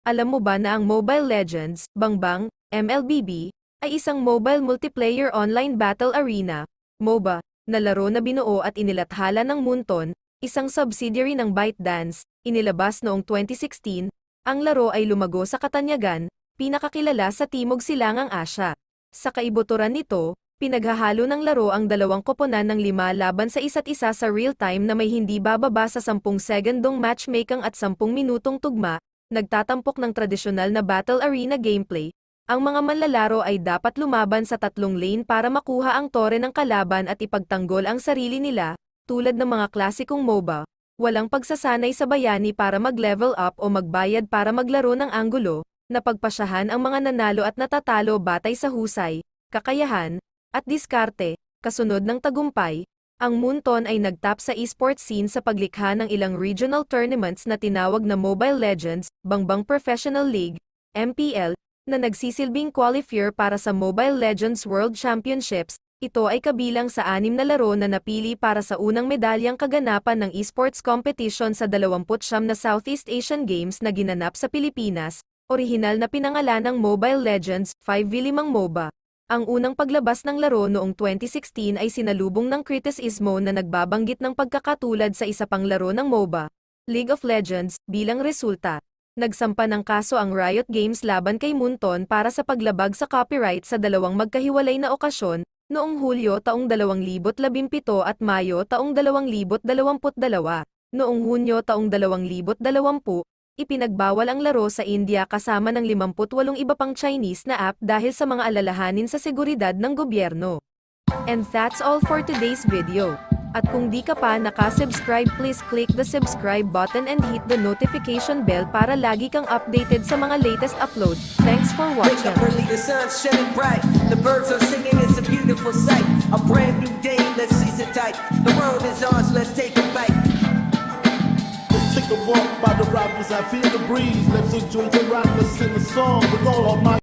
Alam mo ba na ang Mobile Legends, Bangbang, MLBB, ay isang mobile multiplayer online battle arena, MOBA, na laro na binuo at inilathala ng Moonton, isang subsidiary ng ByteDance, inilabas noong 2016, ang laro ay lumago sa Katanyagan, pinakakilala sa Timog Silangang Asya. Sa kaibuturan nito, pinaghahalo ng laro ang dalawang koponan ng 5 laban sa isa't isa sa real-time na may hindi bababa sa 10 segundong matchmaking at 10 minutong tugma, nagtatampok ng tradisyonal na battle arena gameplay. Ang mga manlalaro ay dapat lumaban sa 3 lane para makuha ang tore ng kalaban at ipagtanggol ang sarili nila, tulad ng mga klasikong MOBA. Walang pagsasanay sa bayani para mag-level up o magbayad para maglaro ng anggulo, napagpasyahan ang mga nanalo at natatalo batay sa husay, kakayahan, at diskarte. Kasunod ng tagumpay, ang Moonton ay nagtap sa esports scene sa paglikha ng ilang regional tournaments na tinawag na Mobile Legends, Bangbang Professional League, MPL, na nagsisilbing qualifier para sa Mobile Legends World Championships. Ito ay kabilang sa 6 na laro na napili para sa unang medalyang kaganapan ng esports competition sa 29 na Southeast Asian Games na ginanap sa Pilipinas, orihinal na pinangalan ng Mobile Legends 5v5 MOBA. Ang unang paglabas ng laro noong 2016 ay sinalubong ng kritisismo na nagbabanggit ng pagkakatulad sa isa pang laro ng MOBA, League of Legends. Bilang resulta, nagsampa ng kaso ang Riot Games laban kay Moonton para sa paglabag sa copyright sa dalawang magkahiwalay na okasyon, noong Hulyo taong 2017 at Mayo taong 2022. Noong Hunyo taong 2020, ipinagbawal ang laro sa India kasama ng 58 iba pang Chinese na app dahil sa mga alalahanin sa seguridad ng gobyerno. And that's all for today's video. At kung di ka pa nakasubscribe, please click the subscribe button and hit the notification bell para lagi kang updated sa mga latest upload. Thanks for Wake watching. up early, the sun's shining bright. The birds are singing, it's a beautiful sight. A brand new day, let's seize it tight. The world is ours, let's take a bite. Let's take a walk by the rapids, I feel the breeze. Let's enjoy the rap, let's sing a song with all of my